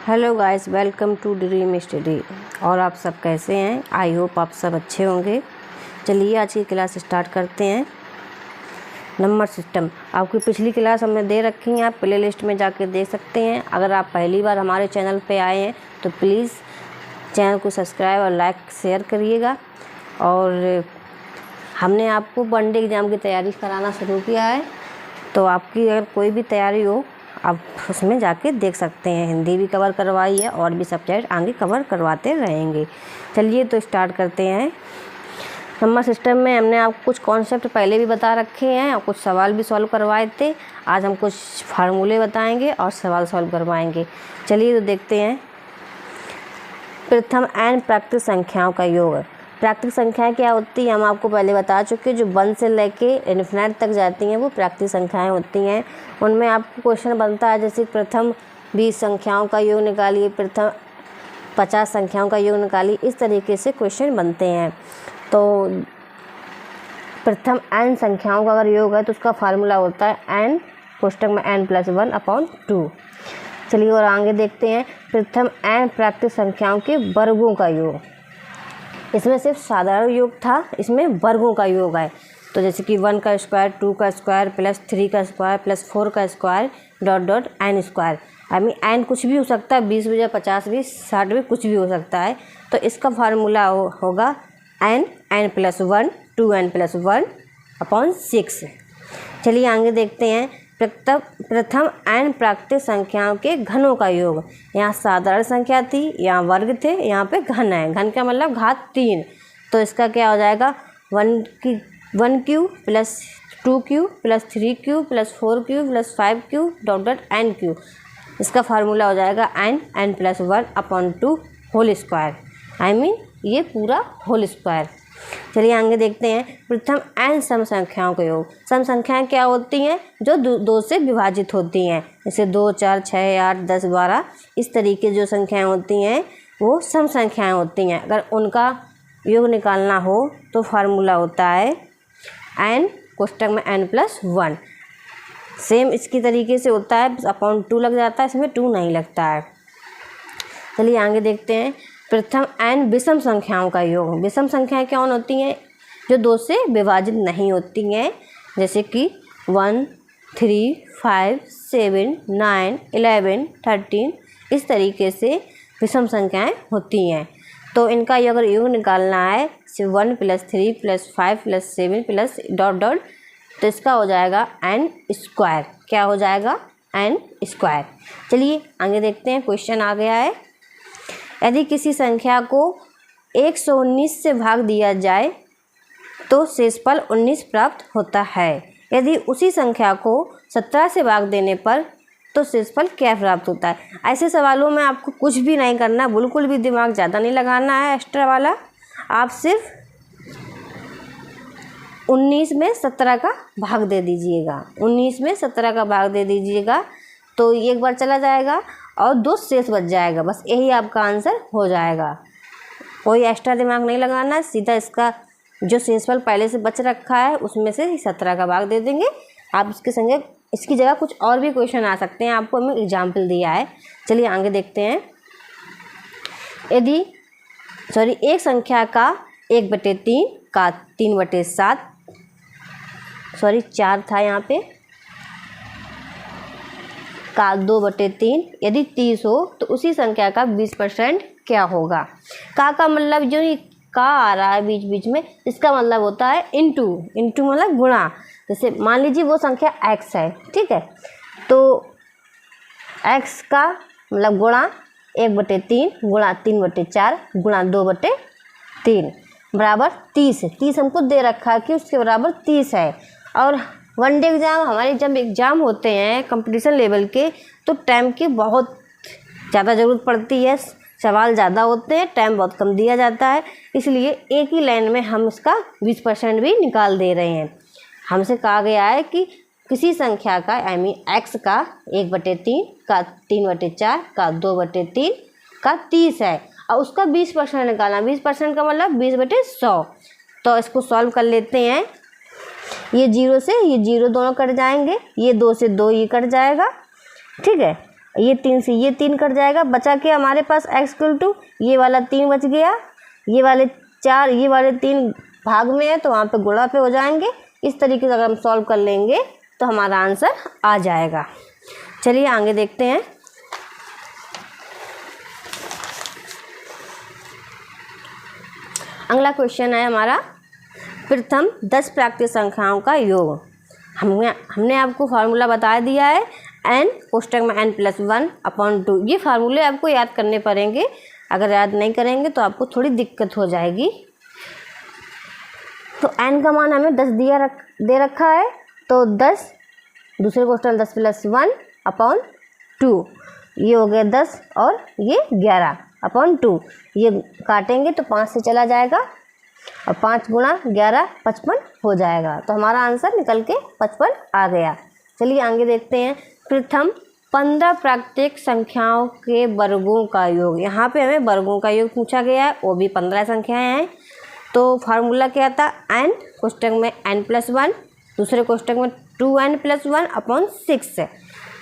Hello guys, welcome to dream study. और आप सब कैसे हैं? आई होप आप सब अच्छे होंगे। चलिए आज की क्लास स्टार्ट करते हैं। नंबर सिस्टम आपकी पिछली क्लास हमने दे रखी है, आप प्ले लिस्ट में जाके देख सकते हैं। अगर आप पहली बार हमारे चैनल पे आए हैं तो प्लीज़ चैनल को सब्सक्राइब और लाइक शेयर करिएगा। और हमने आपको वनडे एग्ज़ाम की तैयारी कराना शुरू किया है, तो आपकी अगर कोई भी तैयारी हो आप उसमें जाके देख सकते हैं। हिंदी भी कवर करवाई है और भी सब्जेक्ट आगे कवर करवाते रहेंगे। चलिए तो स्टार्ट करते हैं। नंबर सिस्टम में हमने आपको कुछ कॉन्सेप्ट पहले भी बता रखे हैं और कुछ सवाल भी सॉल्व करवाए थे। आज हम कुछ फार्मूले बताएंगे और सवाल सॉल्व करवाएंगे। चलिए तो देखते हैं। प्रथम n प्राकृतिक संख्याओं का योग। प्राकृतिक संख्याएं क्या होती हैं हम आपको पहले बता चुके हैं। जो 1 से लेके इन्फिनिट तक जाती हैं वो प्राकृतिक संख्याएं होती हैं। उनमें आपको क्वेश्चन बनता है जैसे प्रथम 20 संख्याओं का योग निकालिए, प्रथम 50 संख्याओं का योग निकालिए। इस तरीके से क्वेश्चन बनते हैं। तो प्रथम n संख्याओं का अगर योग है तो उसका फार्मूला होता है n कोष्टक में n+1/2। चलिए और आगे देखते हैं। प्रथम n प्राकृतिक संख्याओं के वर्गों का योग। इसमें सिर्फ साधारण योग था, इसमें वर्गों का योग है। तो जैसे कि 1 का स्क्वायर, 2 का स्क्वायर, +3 का स्क्वायर, +4 का स्क्वायर, n स्क्वायर। n कुछ भी हो सकता है, 20 भी, 50 भी, 60 भी, कुछ भी हो सकता है। तो इसका फार्मूला होगा n+1 2n+1/6। चलिए आगे देखते हैं। प्रथम n प्राकृतिक संख्याओं के घनों का योग। यहाँ साधारण संख्या थी, यहाँ वर्ग थे, यहाँ पे घन है। घन का मतलब घात 3। तो इसका क्या हो जाएगा 1³ + 2³ + 3³ + 4³ + 5³ n³। इसका फार्मूला हो जाएगा n+1/2 होल स्क्वायर। ये पूरा होल स्क्वायर। चलिए आगे देखते हैं। प्रथम n सम संख्याओं का योग। सम संख्याएं क्या होती हैं? जो 2 से विभाजित होती हैं। जैसे 2, 4, 6, 8, 10, 12 इस तरीके जो संख्याएं होती हैं वो सम संख्याएं होती हैं। अगर उनका योग निकालना हो तो फार्मूला होता है n कोष्टक में n+1। सेम इसकी तरीके से होता है, /2 लग जाता है, इसमें 2 नहीं लगता है। चलिए आगे देखते हैं। प्रथम n विषम संख्याओं का योग। विषम संख्याएं कौन होती हैं? जो 2 से विभाजित नहीं होती हैं। जैसे कि 1, 3, 5, 7, 9, 11, 13 इस तरीके से विषम संख्याएं होती हैं। तो इनका अगर योग निकालना है 1 + 3 + 5 + 7 + तो इसका हो जाएगा n स्क्वायर। क्या हो जाएगा? n square. चलिए आगे देखते हैं। क्वेश्चन आ गया है। यदि किसी संख्या को 119 से भाग दिया जाए तो शेषफल 19 प्राप्त होता है। यदि उसी संख्या को 17 से भाग देने पर तो शेषफल क्या प्राप्त होता है? ऐसे सवालों में आपको कुछ भी नहीं करना, बिल्कुल भी दिमाग ज़्यादा नहीं लगाना है एक्स्ट्रा वाला। आप सिर्फ 19 में 17 का भाग दे दीजिएगा। 19 में 17 का भाग दे दीजिएगा तो एक बार चला जाएगा और 2 शेष बच जाएगा। बस यही आपका आंसर हो जाएगा। कोई एक्स्ट्रा दिमाग नहीं लगाना है, सीधा इसका जो शेषफल पहले से बच रखा है उसमें से 17 का भाग दे देंगे। आप इसकी जगह कुछ और भी क्वेश्चन आ सकते हैं, आपको हमने एग्जाम्पल दिया है। चलिए आगे देखते हैं। एक संख्या का 1/3 का 3/7 4 था यहाँ पे का 2/3 यदि 30 हो तो उसी संख्या का 20% क्या होगा? का मतलब जो ये का आ रहा है बीच बीच में, इसका मतलब होता है इंटू मतलब गुणा। जैसे मान लीजिए वो संख्या x है, ठीक है, तो x का मतलब गुणा 1/3 गुणा 3/4 गुणा 2/3 बराबर 30। 30 हमको दे रखा है कि उसके बराबर 30 है। और वनडे एग्ज़ाम हमारे जब एग्ज़ाम होते हैं कंपटीशन लेवल के तो टाइम की बहुत ज़्यादा ज़रूरत पड़ती है। सवाल ज़्यादा होते हैं, टाइम बहुत कम दिया जाता है, इसलिए एक ही लाइन में हम इसका 20% भी निकाल दे रहे हैं। हमसे कहा गया है कि किसी संख्या का x का 1/3 का 3/4 का 2/3 का 30 है और उसका 20% निकालना। 20% का मतलब 20/100। तो इसको सॉल्व कर लेते हैं। ये 0 से ये 0 दोनों कट जाएंगे, ये 2 से 2 ये कट जाएगा, ठीक है। ये 3 से ये 3 कट जाएगा, बचा के हमारे पास x इक्वल टू ये वाला 3 बच गया, ये वाले 4 ये वाले 3 भाग में है तो वहाँ पे गुणा पे हो जाएंगे। इस तरीके से अगर हम सॉल्व कर लेंगे तो हमारा आंसर आ जाएगा। चलिए आगे देखते हैं। अगला क्वेश्चन है हमारा प्रथम 10 प्राकृतिक संख्याओं का योग। हमने आपको फार्मूला बता दिया है n कोष्टक में n+1/2। ये फार्मूले आपको याद करने पड़ेंगे, अगर याद नहीं करेंगे तो आपको थोड़ी दिक्कत हो जाएगी। तो n का मान हमें 10 दे रखा है, तो 10 दूसरे कोष्टक में 10+1/2, ये हो गया 10 और ये 11/2। ये काटेंगे तो 5 से चला जाएगा और 5 गुणा 11 55 हो जाएगा। तो हमारा आंसर निकल के 55 आ गया। चलिए आगे देखते हैं। प्रथम 15 प्राकृतिक संख्याओं के वर्गों का योग। यहाँ पे हमें वर्गों का योग पूछा गया है, वो भी 15 संख्याएं हैं। तो फार्मूला क्या था, n कोष्टक में n+1, दूसरे कोष्टक में 2n+1/6 है।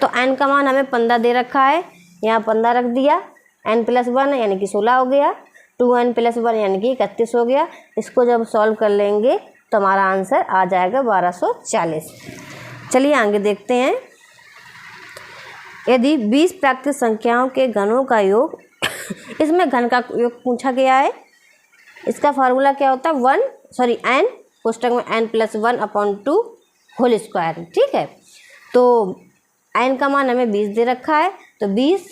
तो n का मान हमें 15 दे रखा है, यहाँ 15 रख दिया, n+1 यानी कि 16 हो गया, 2n+1 यानी कि 31 हो गया। इसको जब सॉल्व कर लेंगे तो हमारा आंसर आ जाएगा 1240। चलिए आगे देखते हैं। यदि 20 प्राकृतिक संख्याओं के घनों का योग इसमें घन का योग पूछा गया है। इसका फार्मूला क्या होता है, n कोष्टक में n+1/2 होल स्क्वायर। ठीक है, तो n का मान हमें 20 दे रखा है, तो 20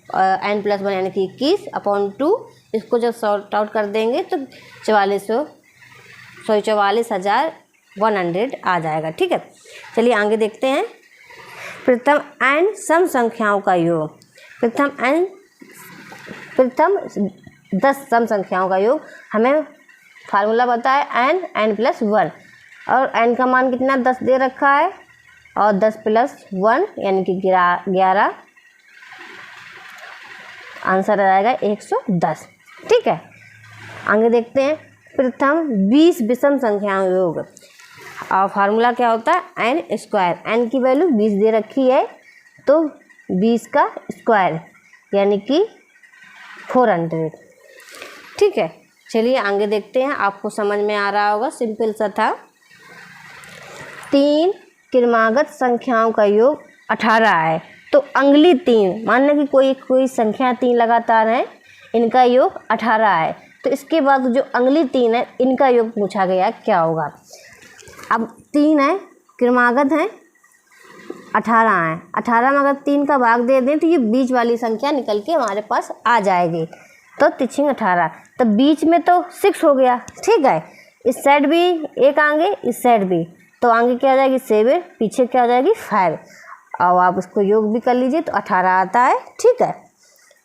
n+1 यानी कि 21/2। इसको जब सॉर्ट आउट कर देंगे तो 44,100 आ जाएगा। ठीक है, चलिए आगे देखते हैं। प्रथम n सम संख्याओं का योग। प्रथम 10 सम संख्याओं का योग। हमें फार्मूला पता है n+1 और n का मान कितना 10 दे रखा है और 10+1 यानी कि 11, आंसर आ जाएगा 110। ठीक है, आगे देखते हैं। प्रथम 20 विषम संख्याओं का योग और फार्मूला क्या होता है, n²। n की वैल्यू 20 दे रखी है, तो 20 का स्क्वायर यानी कि 400। ठीक है, चलिए आगे देखते हैं। आपको समझ में आ रहा होगा, सिंपल सा था। 3 क्रमागत संख्याओं का योग 18 है, तो अंगली 3, मान लें कि कोई संख्या 3 लगातार है, इनका योग 18 है। तो इसके बाद जो अंगली 3 है, इनका योग पूछा गया क्या होगा। अब 3 है, क्रमागत है, 18 है। 18 में अगर 3 का भाग दे दें तो ये बीच वाली संख्या निकल के हमारे पास आ जाएगी। तो 3 18, तो बीच में तो 6 हो गया। ठीक है, इस साइड भी एक आगे, इस साइड भी, तो आगे क्या आ जाएगी 7, पीछे क्या आ जाएगी 5। और आप उसको योग भी कर लीजिए तो 18 आता है। ठीक है,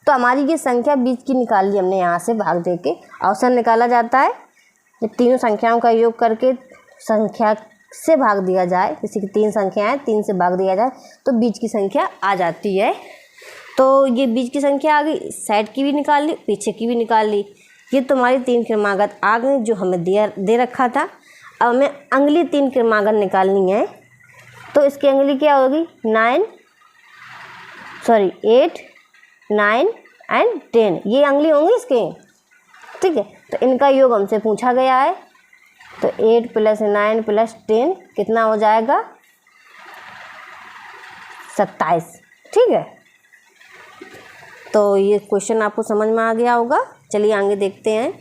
तो हमारी ये संख्या बीच की निकाल ली हमने, यहाँ से भाग दे के अवसर निकाला जाता है। जब तीनों संख्याओं का योग करके संख्या से भाग दिया जाए, किसी की 3 संख्या है, 3 से भाग दिया जाए तो बीच की संख्या आ जाती है। तो ये बीच की संख्या आ गई, साइड की भी निकाल ली, पीछे की भी निकाल ली। ये तो हमारी 3 क्रमागत आ गई जो हमें दे रखा था। अब हमें अगली 3 क्रमागत निकालनी है, तो इसकी अगली क्या होगी 8, 9 एंड 10, ये अगली होंगी इसके। ठीक है, तो इनका योग हमसे पूछा गया है, तो 8 + 9 + 10 कितना हो जाएगा 27। ठीक है, तो ये क्वेश्चन आपको समझ में आ गया होगा। चलिए आगे देखते हैं।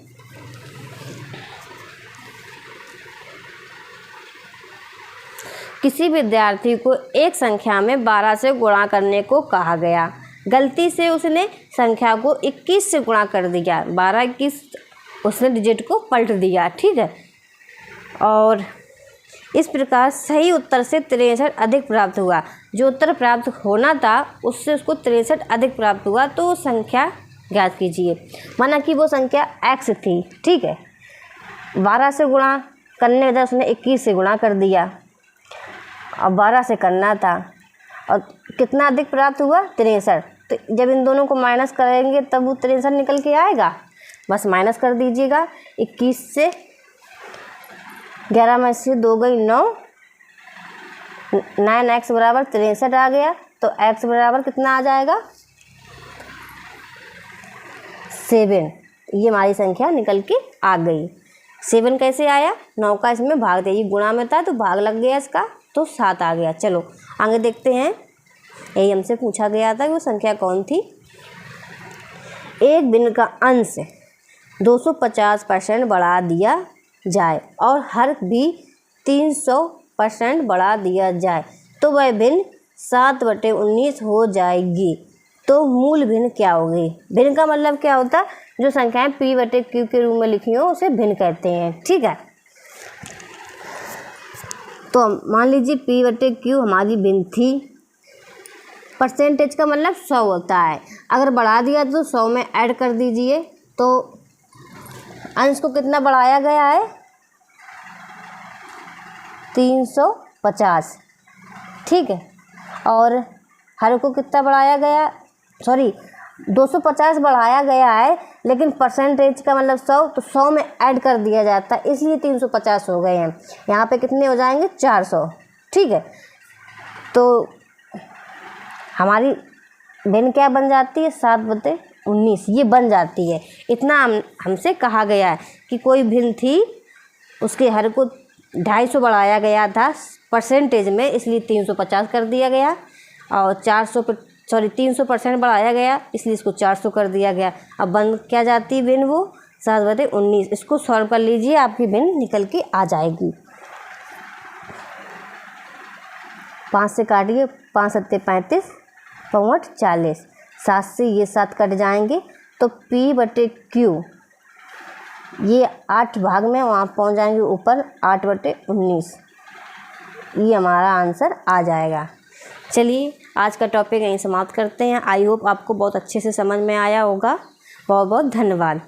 किसी विद्यार्थी को एक संख्या में 12 से गुणा करने को कहा गया, गलती से उसने संख्या को 21 से गुणा कर दिया। 12 21 उसने डिजिट को पलट दिया। ठीक है, और इस प्रकार सही उत्तर से 63 अधिक प्राप्त हुआ। जो उत्तर प्राप्त होना था उससे उसको 63 अधिक प्राप्त हुआ, तो वो संख्या ज्ञात कीजिए। माना कि वो संख्या x थी। ठीक है, 12 से गुणा करने के बाद उसने 21 से गुणा कर दिया और 12 से करना था, और कितना अधिक प्राप्त हुआ 63। तो जब इन दोनों को माइनस करेंगे तब वो 63 निकल के आएगा। बस माइनस कर दीजिएगा। 21 से 11 में से 2 गई 9, 9x = 63 आ गया। तो x बराबर कितना आ जाएगा 7। ये हमारी संख्या निकल के आ गई। 7 कैसे आया, 9 का इसमें भाग दिया, ये गुणा में था तो भाग लग गया इसका, तो 7 आ गया। चलो आगे देखते हैं। यही हमसे पूछा गया था कि वो संख्या कौन थी। एक भिन्न का अंश 250% बढ़ा दिया जाए और हर भी 300% बढ़ा दिया जाए तो वह भिन्न 7/19 हो जाएगी। तो मूल भिन्न क्या होगी। भिन्न का मतलब क्या होता है, जो संख्याएं p/q के रूप में लिखी हो उसे भिन्न कहते हैं। ठीक है, तो मान लीजिए p/q हमारी भिन्न थी। परसेंटेज का मतलब 100 होता है, अगर बढ़ा दिया तो 100 में ऐड कर दीजिए। तो अंश को कितना बढ़ाया गया है 350, ठीक है, और हर को कितना बढ़ाया गया, सॉरी 250 बढ़ाया गया है, लेकिन परसेंटेज का मतलब 100, तो 100 में ऐड कर दिया जाता है, इसलिए 350 हो गए हैं। यहाँ पे कितने हो जाएंगे 400। ठीक है, तो हमारी भिन्न क्या बन जाती है 7/19, ये बन जाती है। इतना हमसे कहा गया है कि कोई भिन्न थी, उसके हर को 250 बढ़ाया गया था परसेंटेज में, इसलिए 350 कर दिया गया, और 300% बढ़ाया गया, इसलिए इसको 400 कर दिया गया। अब बन क्या जाती है भिन्न वो 7/19। इसको सॉल्व कर लीजिए, आपकी भिन्न निकल के आ जाएगी। 5 से काटिए, 5 7 35, 5 40, 7 से ये 7 कट जाएंगे, तो p/q ये 8 भाग में वहाँ पहुँच जाएंगे ऊपर 8/19, ये हमारा आंसर आ जाएगा। चलिए आज का टॉपिक यहीं समाप्त करते हैं। आई होप आपको बहुत अच्छे से समझ में आया होगा। बहुत बहुत धन्यवाद।